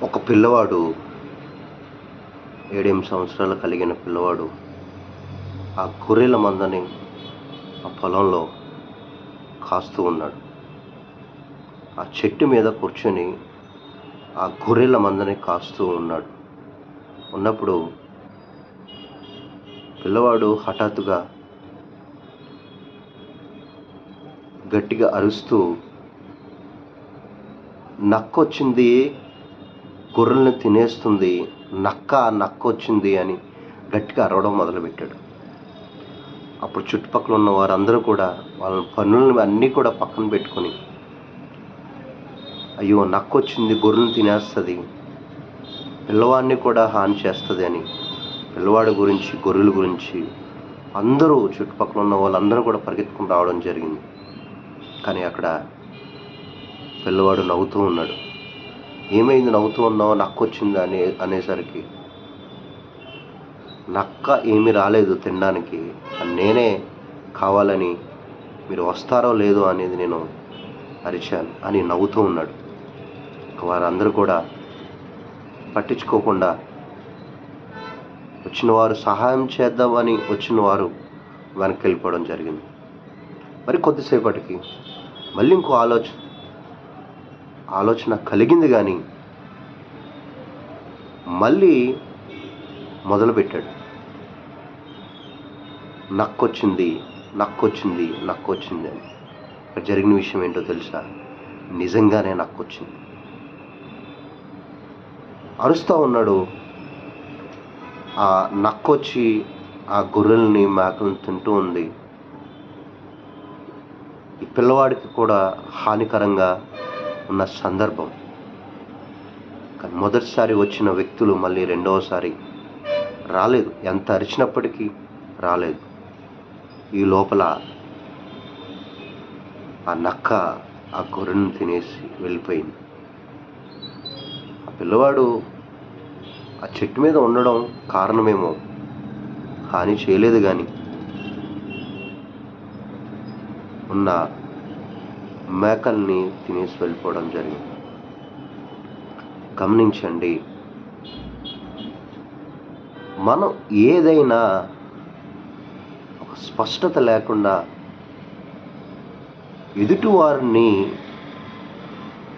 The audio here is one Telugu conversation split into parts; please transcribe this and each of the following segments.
ఒక పిల్లవాడు 7 సంవత్సరాలు కలిగిన పిల్లవాడు ఆ గొర్రెల మందని ఆ పొలంలో కాస్తూ ఉన్నాడు. ఆ చెట్టు మీద కూర్చొని ఆ గొర్రెల మందని కాస్తూ ఉన్నప్పుడు పిల్లవాడు హఠాత్తుగా గట్టిగా అరుస్తూ, నక్కొచ్చింది, గొర్రెల్ని తినేస్తుంది, నక్కొచ్చింది అని గట్టిగా అరవడం మొదలుపెట్టాడు. అప్పుడు చుట్టుపక్కల ఉన్న వారందరూ కూడా వాళ్ళ పనులను అన్నీ కూడా పక్కన పెట్టుకొని, అయ్యో నక్కొచ్చింది, గొర్రెలను తినేస్తుంది, పిల్లవాడిని కూడా హాని చేస్తుంది అని పిల్లవాడి గురించి, గొర్రెల గురించి అందరూ చుట్టుపక్కల ఉన్న వాళ్ళందరూ కూడా పరిగెత్తుకుని రావడం జరిగింది. కానీ అక్కడ పిల్లవాడు నవ్వుతూ ఉన్నాడు. ఏమైంది నవ్వుతూ ఉన్నావు, నక్కొచ్చింది అనేసరికి, నక్క ఏమీ రాలేదు తినడానికి, నేనే కావాలని మీరు వస్తారో లేదో అనేది నేను అరిచాను అని నవ్వుతూ ఉన్నాడు. వారందరూ కూడా పట్టించుకోకుండా వచ్చిన వారు సహాయం చేద్దామని వచ్చిన వారు వెనక్కి వెళ్ళిపోవడం జరిగింది. మరి కొద్దిసేపటికి మళ్ళీ ఇంకో ఆలోచన కలిగింది, కానీ మళ్ళీ మొదలుపెట్టాడు. నక్కొచ్చింది అని. ఇక్కడ జరిగిన విషయం ఏంటో తెలుసా? నిజంగానే నక్కొచ్చింది. అరుస్తూ ఉన్నాడు. ఆ నక్కొచ్చి ఆ గొర్రెల్ని, మేకలను తింటూ ఉంది. ఈ పిల్లవాడికి కూడా హానికరంగా ఉన్న సందర్భం. కానీ మొదటిసారి వచ్చిన వ్యక్తులు మళ్ళీ రెండవసారి రాలేదు. ఎంత అరిచినప్పటికీ రాలేదు. ఈ లోపల ఆ నక్క ఆ గొర్రెను తినేసి వెళ్ళిపోయింది. ఆ పిల్లవాడు ఆ చెట్టు మీద ఉండడం కారణమేమో, హాని చేయలేదు, కానీ ఉన్న మేకల్ని తినేసి వెళ్ళిపోవడం జరిగింది. గమనించండి, మనం ఏదైనా ఒక స్పష్టత లేకుండా ఎదుటివారిని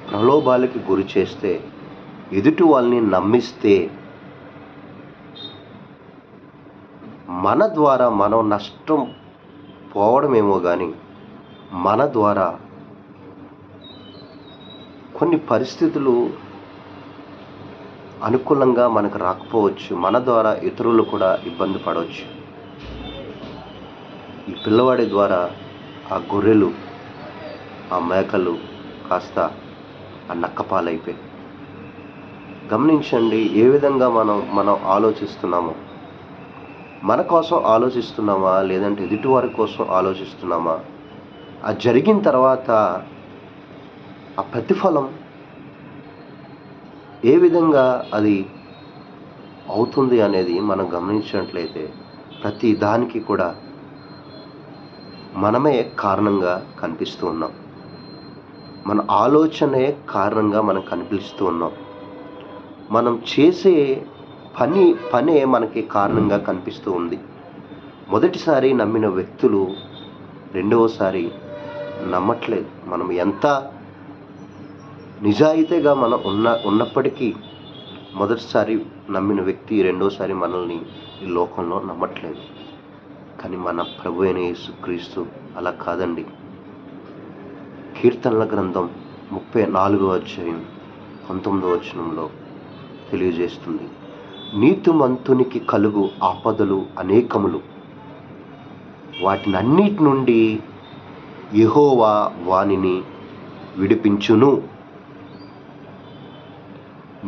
ప్రలోభాలకి గురి చేస్తే, ఎదుటి వాళ్ళని నమ్మిస్తే, మన ద్వారా మనం నష్టం పోవడమేమో కానీ మన ద్వారా కొన్ని పరిస్థితులు అనుకూలంగా మనకు రాకపోవచ్చు. మన ద్వారా ఇతరులు కూడా ఇబ్బంది పడవచ్చు. ఈ పిల్లవాడి ద్వారా ఆ గొర్రెలు, ఆ మేకలు కాస్త ఆ నక్కపాలైపోయాయి. గమనించండి, ఏ విధంగా మనం ఆలోచిస్తున్నామో, మన కోసం ఆలోచిస్తున్నామా లేదంటే ఎదుటివారి కోసం ఆలోచిస్తున్నామా? ఆ జరిగిన తర్వాత ఆ ప్రతిఫలం ఏ విధంగా అది అవుతుంది అనేది మనం గమనించినట్లయితే, ప్రతి దానికి కూడా మనమే కారణంగా కనిపిస్తూ ఉన్నాం. మన ఆలోచనే కారణంగా మనం కనిపిస్తూ ఉన్నాం. మనం చేసే పనే మనకి కారణంగా కనిపిస్తూ ఉంది. మొదటిసారి నమ్మిన వ్యక్తులు రెండవసారి నమ్మట్లేదు. మనం ఎంత నిజాయితీగా మనం ఉన్నప్పటికీ మొదటిసారి నమ్మిన వ్యక్తి రెండోసారి మనల్ని ఈ లోకంలో నమ్మట్లేదు. కానీ మన ప్రభు అయిన యేసుక్రీస్తు అలా కాదండి. కీర్తనల గ్రంథం 34వ అధ్యాయం 19వ వచనంలో తెలియజేస్తుంది, నీతిమంతునికి కలుగు ఆపదలు అనేకములు, వాటినన్నిటి నుండి యెహోవా వానిని విడిపించును.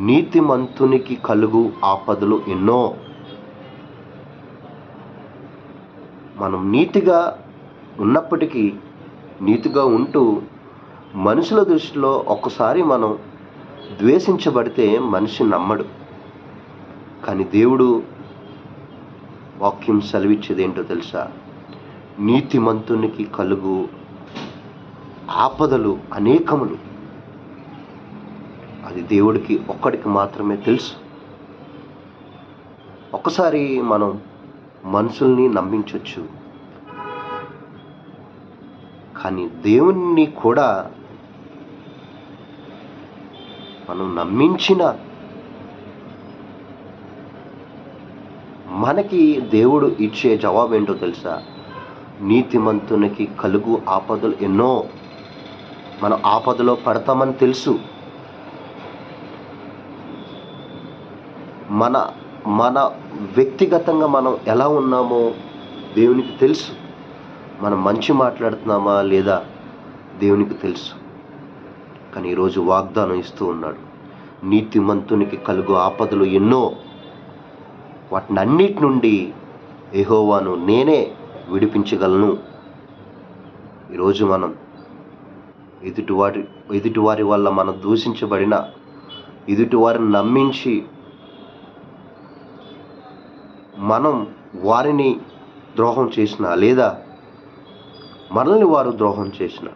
నీతిమంతునికి కలుగు ఆపదలు ఎన్నో. మనం నీతిగా ఉన్నప్పటికీ, నీతిగా ఉంటూ మనుషుల దృష్టిలో ఒక్కసారి మనం ద్వేషించబడితే మనిషి నమ్మడు. కానీ దేవుడు వాక్యం సెలవిచ్చేది ఏంటో తెలుసా? నీతిమంతునికి కలుగు ఆపదలు అనేకములు. అది దేవుడికి ఒక్కడికి మాత్రమే తెలుసు. ఒకసారి మనం మనుషుల్ని నమ్మించవచ్చు, కానీ దేవుణ్ణి కూడా మనం నమ్మించిన మనకి దేవుడు ఇచ్చే జవాబు ఏంటో తెలుసా? నీతిమంతునికి కలుగు ఆపదలు ఎన్నో. మనం ఆపదలో పడతామని తెలుసు. మన మన వ్యక్తిగతంగా మనం ఎలా ఉన్నామో దేవునికి తెలుసు. మనం మంచి మాట్లాడుతున్నామా లేదా దేవునికి తెలుసు. కానీ ఈరోజు వాగ్దానం ఇస్తూ ఉన్నాడు, నీతిమంతునికి కలుగు ఆపదలు ఎన్నో, వాటిని అన్నిటి నుండి యెహోవాను నేనే విడిపించగలను. ఈరోజు మనం ఎదుటివారి వల్ల మనం దూషించబడిన, ఎదుటివారిని నమ్మించి మనం వారిని ద్రోహం చేసిన, లేదా మనల్ని వారు ద్రోహం చేసిన,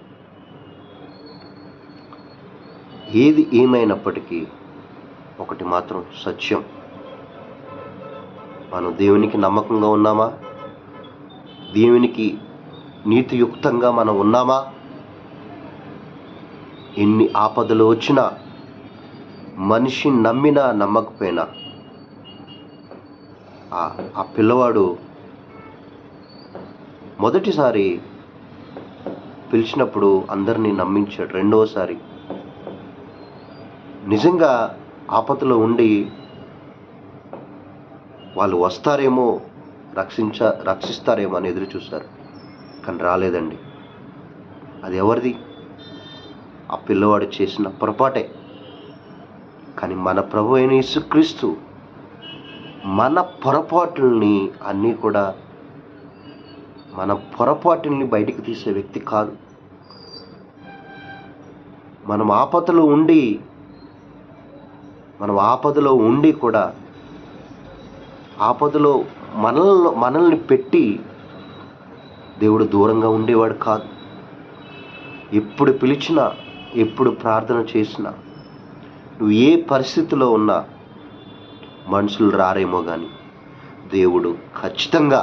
ఏది ఏమైనప్పటికీ ఒకటి మాత్రం సత్యం, మనం దేవునికి నమ్మకంగా ఉన్నామా? దేవునికి నీతియుక్తంగా మనం ఉన్నామా? ఎన్ని ఆపదలు వచ్చినా, మనిషి నమ్మినా నమ్మకపోయినా, ఆ పిల్లవాడు మొదటిసారి పిలిచినప్పుడు అందరినీ నమ్మించాడు. రెండవసారి నిజంగా ఆపదలో ఉండి వాళ్ళు వస్తారేమో, రక్షిస్తారేమో అని ఎదురు చూస్తారు, కానీ రాలేదండి. అది ఎవరిది? ఆ పిల్లవాడు చేసిన పొరపాటే. కానీ మన ప్రభు అయిన యేసుక్రీస్తు మన పొరపాటుల్ని అన్నీ కూడా, మన పొరపాటుల్ని బయటికి తీసే వ్యక్తి కాదు. మనం ఆపదలో ఉండి కూడా ఆపదలో మనల్ని పెట్టి దేవుడు దూరంగా ఉండేవాడు కాదు. ఎప్పుడు పిలిచినా, ఎప్పుడు ప్రార్థన చేసినా, నువ్వు ఏ పరిస్థితిలో ఉన్నా, మనుషులు రారేమో కానీ దేవుడు ఖచ్చితంగా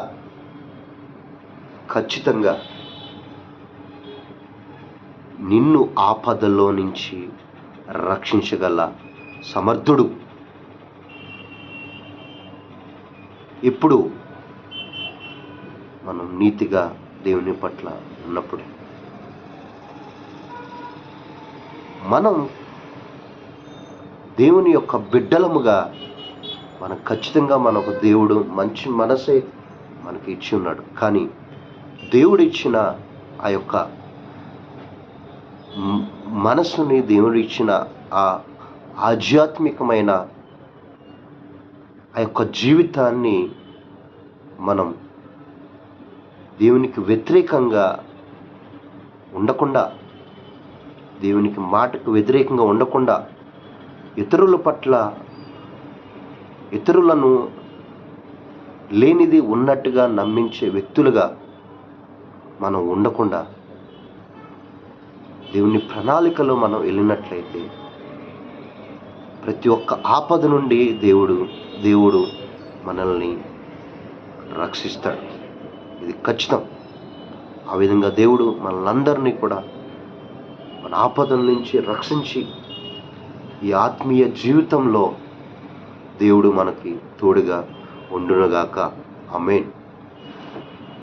నిన్ను ఆపదలో నుంచి రక్షించగల సమర్థుడు. ఇప్పుడు మనం నీతిగా దేవుని పట్ల ఉన్నప్పుడు మనం దేవుని యొక్క బిడ్డలముగా మనం ఖచ్చితంగా మనకు దేవుడు మంచి మనసే మనకి ఇచ్చి ఉన్నాడు. కానీ దేవుడు ఇచ్చిన ఆ యొక్క మనసుని, దేవుడు ఇచ్చిన ఆ ఆధ్యాత్మికమైన ఆ యొక్క జీవితాన్ని మనం దేవునికి వ్యతిరేకంగా ఉండకుండా, దేవునికి మాటకు వ్యతిరేకంగా ఉండకుండా, ఇతరుల పట్ల ఇతరులను లేనిది ఉన్నట్టుగా నమ్మించే వ్యక్తులుగా మనం ఉండకుండా, దేవుని ప్రణాళికలో మనం వెళ్ళినట్లయితే ప్రతి ఒక్క ఆపద నుండి దేవుడు మనల్ని రక్షిస్తాడు. ఇది ఖచ్చితం. ఆ విధంగా దేవుడు మనలందరినీ కూడా మన ఆపదల నుంచి రక్షించి ఈ ఆత్మీయ జీవితంలో దేవుడు మనకి తోడుగా ఉండునుగాక. ఆమేన్.